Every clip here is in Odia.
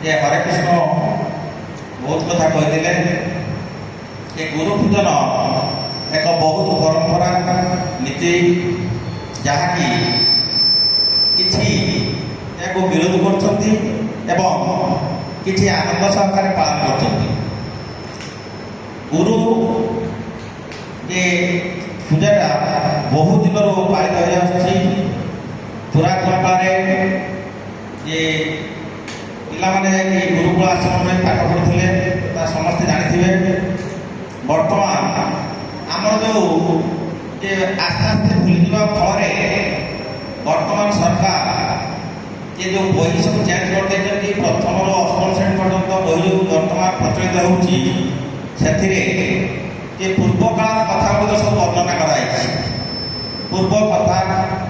ଯେ ହରେ କୃଷ୍ଣ ବହୁତ କଥା କହିଥିଲେ। ଏ ଗୁରୁ ପୂଜନ ଏକ ବହୁତ ପରମ୍ପରା ନୀତି, ଯାହାକି କିଛି ଏହାକୁ ବିରୋଧ କରୁଛନ୍ତି ଏବଂ କିଛି ଆନନ୍ଦ ସହକାରେ ପାଳନ କରୁଛନ୍ତି। ଗୁରୁ ଯେ ପୂଜାଟା ବହୁ ଦିନରୁ ପାଳିତ ହୋଇ ଆସୁଛି। ପୁରାତନ କାଳରେ ଯେ ପିଲାମାନେ ଯାଇକି ଗୁରୁକୁଳ ଆଶ୍ରମରେ ପାଠ ପଢ଼ୁଥିଲେ, ତା ସମସ୍ତେ ଜାଣିଥିବେ। ବର୍ତ୍ତମାନ ଆମର ଯେଉଁ ଯେ ଆସ୍ତେ ଆସ୍ତେ ଭୁଲିଯିବା ଫଳରେ ବର୍ତ୍ତମାନ ସରକାର ଏ ଯେଉଁ ବହି ସବୁ ଚେଞ୍ଜ କରିଦେଇଛନ୍ତି, ପ୍ରଥମରୁ ଅଷ୍ଟମ ଶ୍ରେଣୀ ପର୍ଯ୍ୟନ୍ତ ବହି ଯେଉଁ ବର୍ତ୍ତମାନ ପ୍ରଚଳିତ ହେଉଛି, ସେଥିରେ ଯେ ପୂର୍ବ କାଳର କଥା ଗୁଡ଼ିକ ସବୁ ବର୍ଣ୍ଣନା କରାଯାଇଛି। ପୂର୍ବ କଥା,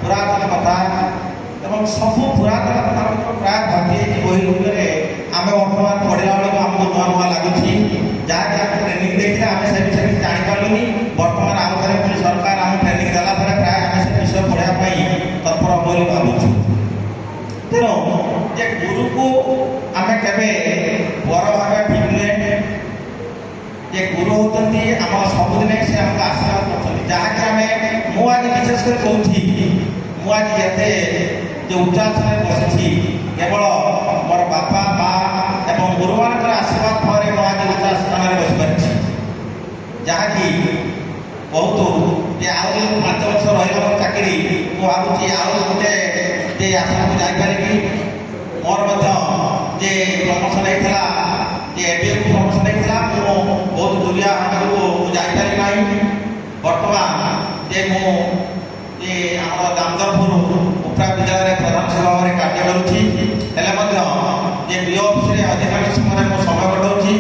ପୁରାତନ କଥା ଏବଂ ସବୁ ପୁରାତନ କଥା ଗୁଡ଼ିକ ପ୍ରାୟ ଭର୍ତ୍ତି ହେଇଛି ବହି ଗୁଡ଼ିକରେ। ଆମେ ବର୍ତ୍ତମାନ ପଢ଼ିଲା ବେଳକୁ ଆମକୁ ନୂଆ ନୂଆ ଲାଗୁଛି। ଯାହାକି ଆମେ ଟ୍ରେନିଂ ଦେଇଥିଲେ ଆମେ ସେ ବିଷୟରେ କିଛି ଜାଣିପାରିଲୁନି। ବର୍ତ୍ତମାନ ଆମ ଥରେ ପୁଣି ସରକାର ଆମ ଟ୍ରେନିଂ ଦେଲା ପରେ ପ୍ରାୟ ଆମେ ସେ ବିଷୟ ପଢ଼ିବା ପାଇଁ ତତ୍ପର ବୋଲି ଭାବୁଛୁ। ତେଣୁ ଯେ ଗୁରୁକୁ ଆମେ କେବେ ବର ଭାବେ ଠିକ୍ ନୁହେଁ। ଯେ ଗୁରୁ ହେଉଛନ୍ତି ଆମର ସବୁଦିନେ ସେ ଆମକୁ ଆଶୀର୍ବାଦ କରୁଛନ୍ତି, ଯାହାକି ଆମେ ମୁଁ ଆଜି ବିଶେଷ କରି କହୁଛି, ମୁଁ ଆଜି ଯେତେ ଯେ ଉଚ୍ଚାସନରେ ବସିଛି କେବଳ ମୋର ବାପା ମା ଏବଂ ଗୁରୁମାନଙ୍କର ଆଶୀର୍ବାଦ ଫଳରେ ମୁଁ ଆଜି ଉଚ୍ଚାସନରେ ବସିପାରିଛି। ଯାହାକି ବହୁତ ଯେ ଆହୁରି 5 ବର୍ଷ ରହିଲା ମୋର ଚାକିରି, ମୁଁ ଭାବୁଛି ଆଉ ଗୋଟେ ଯେ ଆଶ୍ରମକୁ ଯାଇପାରିବି। ମୋର ମଧ୍ୟ ଯେ ପ୍ରମୋସନ୍ ହେଇଥିଲା, ଯେ ଏବିଏକୁ ପ୍ରମୋସନ୍ ହେଇଥିଲା, ମୁଁ ବହୁତ ଦୁରିଆ ହାଟକୁ ମୁଁ ଯାଇପାରି ନାହିଁ। ବର୍ତ୍ତମାନ ଯେ ମୁଁ ଯେ ଆମର ଦାମୋଦରପୁର ଉପରା ବିଦ୍ୟାଳୟରେ ପ୍ରଧାନ ସେବା ଭାବରେ କାର୍ଯ୍ୟ କରୁଛି, ହେଲେ ମଧ୍ୟ ଯେ ବିଓ ଅଫିସରେ ଅଧିକାଂଶ ସମୟରେ ମୁଁ ସମୟ କଟାଉଛି।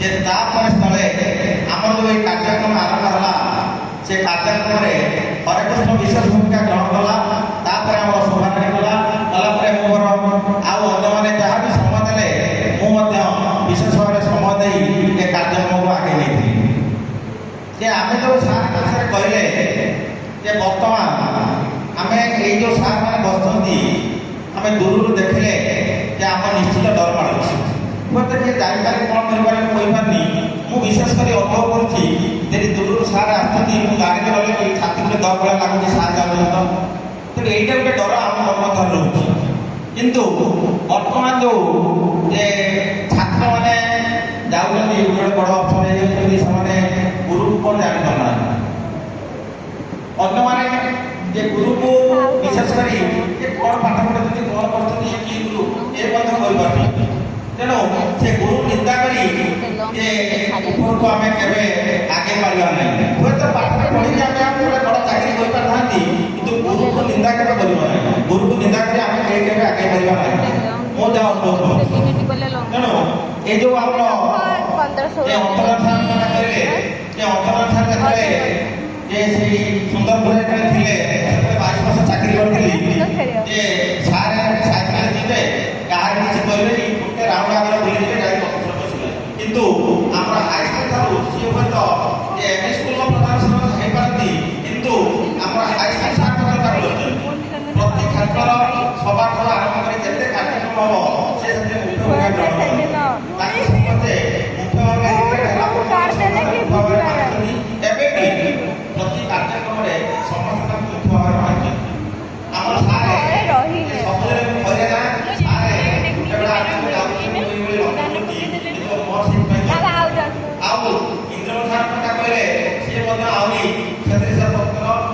ଯେ ତାପରେ ସ୍ଥଳେ ଆମର ଯେଉଁ ଏଇ କାର୍ଯ୍ୟକ୍ରମ ଆରମ୍ଭ ହେଲା, ସେ କାର୍ଯ୍ୟକ୍ରମରେ ହରେକୃଷ୍ଣ ବିଶେଷ ଭୂମିକା ଗ୍ରହଣ କଲା। ତାପରେ ଆମର ଶୋଭାଯାତ୍ରା ଗଲା ପରେ ମୁଁ ମୋର ଆଉ ଅନ୍ୟମାନେ ଯାହା ବି ସମୟ ଦେଲେ ମୁଁ ମଧ୍ୟ ବିଶେଷ ଭାବରେ ସମୟ ଦେଇ ଏ କାର୍ଯ୍ୟକ୍ରମକୁ ଆଗେଇ ନେଇଥିଲି। ଯେ ଆମେ ଯେଉଁ ସାର୍ ବିଷୟରେ କହିଲେ ଯେ ବର୍ତ୍ତମାନ ଆମେ ଏଇ ଯେଉଁ ସାର୍ ମାନେ ବସୁଛନ୍ତି, ଆମେ ଦୂରରୁ ଦେଖିଲେ ଯେ ଆମ ନିଶ୍ଚିତ ଡର ମାଡ଼ୁଛି। ହୁଏତ କିଏ ଜାଣିପାରେ କ'ଣ କରିପାରେ ମୁଁ କହିପାରୁନି। ମୁଁ ବିଶେଷ କରି ଅନୁଭବ କରୁଛି, ଯଦି ଦୂରରୁ ସାର୍ ଆସୁଛନ୍ତି, ମୁଁ ଗାଡ଼ିରେ ଗଲେ ଛାତି ଗୋଟେ ଦର ଭଳିଆ ଲାଗୁଛି ସାର୍ ଯାଉଛନ୍ତି ତ। ତେଣୁ ଏଇଟା ଗୋଟେ ଡର ଆମ ମନ ମଧ୍ୟରେ ରହୁଛି। କିନ୍ତୁ ବର୍ତ୍ତମାନ ଯେଉଁ ଯେ ଛାତ୍ରମାନେ ଯାଉଛନ୍ତି, ଗୋଟେ ବଡ଼ ଅଫସର ହେଇଯାଉଛନ୍ତି, ସେମାନେ ଗୁରୁକୁ କ'ଣ ଜାଣିପାରୁନାହାନ୍ତି। ଅନ୍ୟମାନେ ଯେ ଗୁରୁକୁ ବିଶେଷ କରି ଯେ କ'ଣ ପାଠ ପଢ଼ୁଛନ୍ତି, କ'ଣ କରୁଛନ୍ତି, ଏ କି ଗୁରୁ ଏ ମଧ୍ୟ କହିପାରୁଛନ୍ତି। ତେଣୁ ସେ ଗୁରୁ ନିନ୍ଦା କରି ଯେ ଉପରକୁ ଆମେ କେବେ ଆଗେଇ ପାରିବା ନାହିଁ। ହୁଏତ ପାଠରେ ପଢ଼ିକି ଆମେ ଗୋଟେ ବଡ଼ ଚାକିରି କରିପାରିଥାନ୍ତି, କିନ୍ତୁ ଗୁରୁକୁ ନିନ୍ଦା କେବେ କରିବ ନାହିଁ। ଗୁରୁକୁ ନିନ୍ଦା କରି ଆମେ କେବେ ଆଗେଇ ପାରିବା ନାହିଁ। ମୁଁ ଯାହା ଅନୁଭବ କରୁଛି। ତେଣୁ ଏ ଯେଉଁ ଆମର ଯେ ଅନ୍ତରାଳ ସାର୍ କଥା କହିଲେ, ଯେ ଅନ୍ତରାଳ ସାର୍ ଯେତେବେଳେ ଯେ ସେଇ ସୁନ୍ଦରପୁରରେ ଯେତେବେଳେ ଥିଲେ, ସେତେବେଳେ 22 ବର୍ଷ ଚାକିରି କରିଥିଲି। ଯେ ସାର୍ ସାଇକେଲରେ ଯିବେ, କାହାରି କିଛି କହିବେନି, ଗୋଟେ ରାଉଣ୍ଡ ଆଗରେ ବୁଲିଯିବେ, ଯାଇ ଅଫିସରେ ବସିବେ। କିନ୍ତୁ ଆମର ହାଇସ୍କୁଲ ଠାରୁ ସିଏ ହୁଏତ ଯେ ଏମ୍ଇ ସ୍କୁଲର ପ୍ରଧାନ ଶିକ୍ଷକ ହେଇପାରନ୍ତି, କିନ୍ତୁ ଆମର ହାଇସ୍କୁଲ ସାର୍ କଥା କହୁଛନ୍ତି। ପ୍ରତି ଛାତ୍ରର ସଭାଠାରୁ ଆରମ୍ଭ କରି ଯେତେ କାର୍ଯ୍ୟକ୍ରମ ହେବ ସେ ସେଥିରେ ମୁଖ୍ୟ ଭୂମିକା ଗ୍ରହଣ କରନ୍ତି। ତାଙ୍କୁ ସମସ୍ତେ ମୁଖ୍ୟ ଭାବେ ଏବେ ବି ପ୍ରତି କାର୍ଯ୍ୟକ୍ରମରେ ସମସ୍ତେ ତାଙ୍କୁ ମୁଖ୍ୟ ଭାବରେ ମାନିଛନ୍ତି। ଆମର ସାର୍ ସବୁବେଳେ କହିଲେ ନା, ସାର୍ ଆଉ ଇନ୍ଦ୍ର ସାର୍ କଥା କହିଲେ, ସିଏ ମଧ୍ୟ ଆହୁରି 36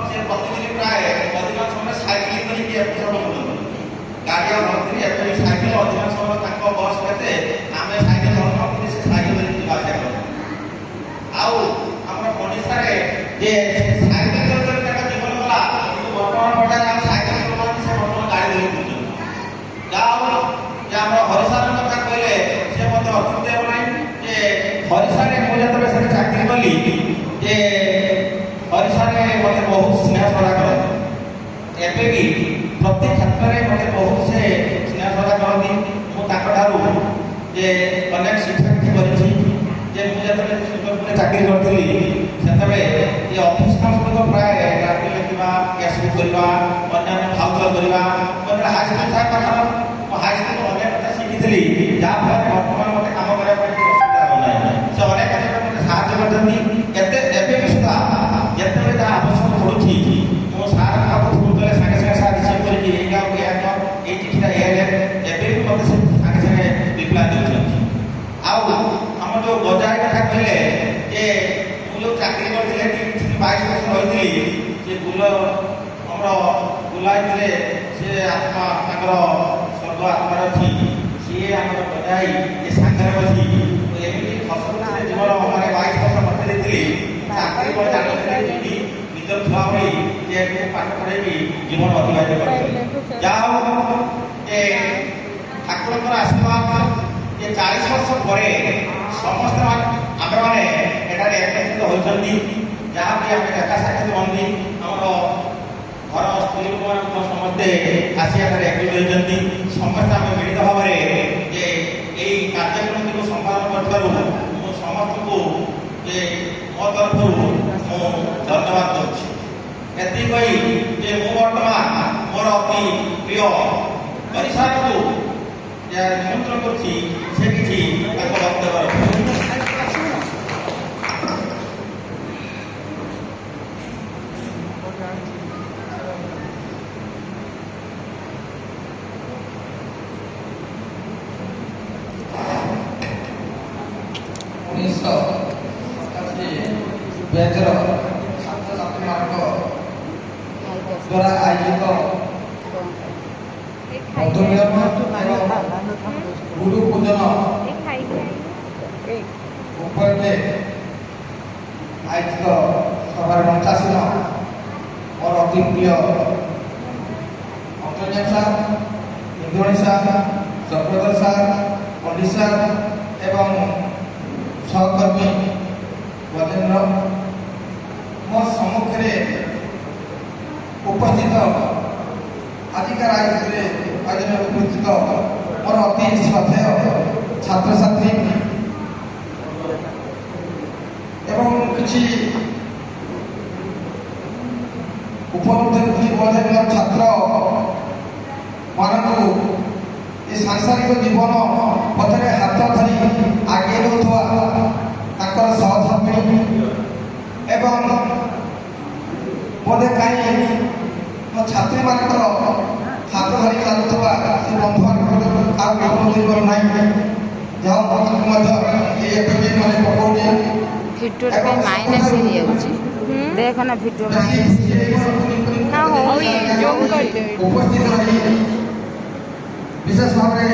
ସେ ପ୍ରତିଦିନ ପ୍ରାୟ ଅଧିକାଂଶ ସମୟ ସାଇକେଲିଂ କରିକି ଏପଟ ବୁଲନ୍ତି। ଗାଡ଼ିଆ ଭର୍ତ୍ତି ଏପରି ସାଇକେଲ ଅଧିକାଂଶ ସମୟ ତାଙ୍କ ବସ୍ କେତେ, ଆମେ ସାଇକେଲ ଧରୁନୁ, ସେ ସାଇକେଲ ଧରିକି ଯିବା ଆସିବା କରନ୍ତି। ଆଉ ଆମର ଓଡ଼ିଶାରେ ଯେ ସାଇକେଲ ଧରି ତାଙ୍କ ଜୀବନ ଗଲା, କିନ୍ତୁ ବର୍ତ୍ତମାନ ପର୍ଯ୍ୟନ୍ତ ଆମେ ସାଇକେଲ ଚଲାଉଛନ୍ତି, ସେ ବର୍ତ୍ତମାନ ଗାଡ଼ି ଧରିକି ବୁଲୁଛନ୍ତି। ଯାହା ହଉ ଯେ ଆମର ହରିସାରଙ୍କ କଥା କହିଲେ, ସେ ମଧ୍ୟ ଅତ୍ୟୁକ୍ତି ହେବ ନାହିଁ। ଯେ ହରିସାରେ ମୁଁ ଯେତେବେଳେ ସେଠି ଚାକିରି କଲି, ଯେ ହରିସାରେ ମୋତେ ବହୁତ ସ୍ନେହ ଶ୍ରଦ୍ଧା କରନ୍ତି। ଏବେ ବି ପ୍ରତି କ୍ଷେତ୍ରରେ ମୋତେ ବହୁତ ସେ ସ୍ନେହ ଶ୍ରଦ୍ଧା କରନ୍ତି। ମୁଁ ତାଙ୍କଠାରୁ ଯେ ଅନେକ ଶିକ୍ଷା କିଛି କରିଛି। ଯେ ମୁଁ ଯେତେବେଳେ ସୁନ୍ଦରପୁରରେ ଚାକିରି କରିଥିଲି, ସେତେବେଳେ ଏ ଅଫିସ କାମ ଗୁଡ଼ିକ ପ୍ରାୟ ଡାକି ଲେଖିବା, ଗ୍ୟାସ୍ ବୁକ୍ କରିବା, ଅନ୍ୟାନ୍ୟ ଭାଉଚର କରିବା, ହାଇସ୍କୁଲ ସାର୍ ପାଖର ହାଇସ୍କୁଲ ଅନେକ କଥା ଶିଖିଥିଲି। ଶିଖିଥିଲି, ଯାହାଫଳରେ ବର୍ତ୍ତମାନ ମୋତେ କାମ କରିବା ପାଇଁ କିଛି ଅସୁବିଧା ହେଉନାହିଁ। ସେ ଅନେକ କ୍ଷେତ୍ରରେ ମୋତେ ସାହାଯ୍ୟ କରିଛନ୍ତି। ଏବେ ବି ସୁଦ୍ଧା ଯେତେବେଳେ ଯାହା ଆବଶ୍ୟକ ପଡ଼ୁଛି ମୁଁ ସାର୍ଙ୍କ ପାଖକୁ ଫୋନ୍ କଲେ ସାଙ୍ଗେ ସାଙ୍ଗେ ସାର୍ ରିସିଭ୍ କରିକି ଏଇ କାମ ଏଇଆ କର, ଏଇ ଚିଠିଟା ଏଇଆ ଏବେ ବି ମୋତେ ସେ ସାଙ୍ଗେ ସାଙ୍ଗେ ରିପ୍ଲାଏ ଦେଉଛନ୍ତି। ଆଉ ଆମର ଯେଉଁ ଗଜାଇ କଥା କହିଲେ ଯେ ମୁଁ ଯେଉଁ ଚାକିରି କରିଥିଲି ଏଠି 22 ବର୍ଷ ରହିଥିଲି, ସେ ଆମର ବୁଲାଇଥିଲେ, ସେ ଆତ୍ମା ତାଙ୍କର ସ୍ୱର୍ଗ ଆତ୍ମାରେ ଅଛି, ସିଏ ଆମର ଗଜାଇ ଏ ସାଙ୍ଗରେ ବସି ଏମିତି ଫସଲ ଜୀବନ ମାନେ 22 ବର୍ଷ ମୋତେ ଦେଇଥିଲି। ଚାକିରି ପରେ ଜାଣିଥିଲି ଯିବି ନିଜର ଛୁଆ ଭଳି ଯେ ପାଠ ପଢ଼େଇକି ଜୀବନ ଅତିବାହିତ କରିଥିଲି। ଯାହା ହଉ ଯେ ଠାକୁରଙ୍କର ଆଶୀର୍ବାଦ ଯେ 40 ବର୍ଷ ପରେ ସମସ୍ତେ ଆମେମାନେ ଏଠାରେ ଏକତ୍ରିତ ହୋଇଛନ୍ତି। ଯାହାକି ଆମେ ଦେଖା ସାକ୍ଷାତ ବନ୍ଦି ଆମର ଘର ସ୍ତ୍ରୀ ଲୋକମାନଙ୍କୁ ସମସ୍ତେ ଆସି ଏଠାରେ ଏକତ୍ରିତ ହୋଇଛନ୍ତି। ସମସ୍ତେ ଆମେ ମିଳିତ ଭାବରେ ଯେ ଏଇ କାର୍ଯ୍ୟକ୍ରମଟିକୁ ସମ୍ପାଦନ କରିଥିବାରୁ ମୁଁ ସମସ୍ତଙ୍କୁ ଯେ ମୋ ତରଫରୁ ମୁଁ ଧନ୍ୟବାଦ ଦେଉଛି। ଏତିକି କହି ଯେ ମୁଁ ବର୍ତ୍ତମାନ ମୋର ଅତି ପ୍ରିୟ ପରିସାରକୁ ନିମନ୍ତ୍ରଣ କରୁଛି, ସେ କିଛି ତାଙ୍କ ବକ୍ତବ୍ୟ ରଖିବେ। ବ୍ୟାଚର ଛାତ୍ରଛାତ୍ରୀମାନଙ୍କ ଦ୍ୱାରା ଆୟୋଜିତ ମଧୁମିଳନ ଏବଂ ଗୁରୁ ପୂଜନ ଉପରେ ଆୟୋଜିତ ସଭାର ମଞ୍ଚାସୀନ ମୋର ଅତି ପ୍ରିୟ ଅନ୍ତର୍ଜନ ସାର୍, ଇନ୍ଦ୍ରଣୀ ସାର୍, ଚକ୍ରଧର ସାର୍, ପଣ୍ଡିତ ସାର୍ ଏବଂ ସହକର୍ମୀ ଗଜେନ୍ଦ୍ର, ମୋ ସମ୍ମୁଖରେ ଉପସ୍ଥିତ ଆଜିକାର ଆୟୋଜନରେ ଉପସ୍ଥିତ ମୋର ଅତି ଶ୍ରଦ୍ଧେୟ ଛାତ୍ରଛାତ୍ରୀ ଏବଂ କିଛି ଉପଲବ୍ଧି ଛାତ୍ର ମାନଙ୍କୁ ଏ ସାଂସାରିକ ଜୀବନ ପଥରେ ହାତ ଧରି ଆଗେଇ ଦେଉଥିବା ତାଙ୍କର ସହଧର୍ମୀ ଏବଂ ବୋଧେ କାହିଁ ମୋ ଛାତ୍ରୀମାନଙ୍କର ହାତ ଧରି ଚାଲୁଥିବା ସେ ବନ୍ଧୁମାନଙ୍କୁ ଆଉ ଉପଲବ୍ଧି କରୁନାହିଁ। ଯାହା ମଧ୍ୟ ଏବେ ବି ମନେ ପକାଉଛି ଭିଡ଼ିଓ ମାଇନସ୍ ହେଇଯାଉଛି। ଦେଖ ନା ଭିଡ଼ିଓ ମାଇନସ୍ ନା ହଉନି, ଜୁମ୍ କରିଦେବି। ଉପସ୍ଥିତ ରହି ବିଶେଷ ଭାବରେ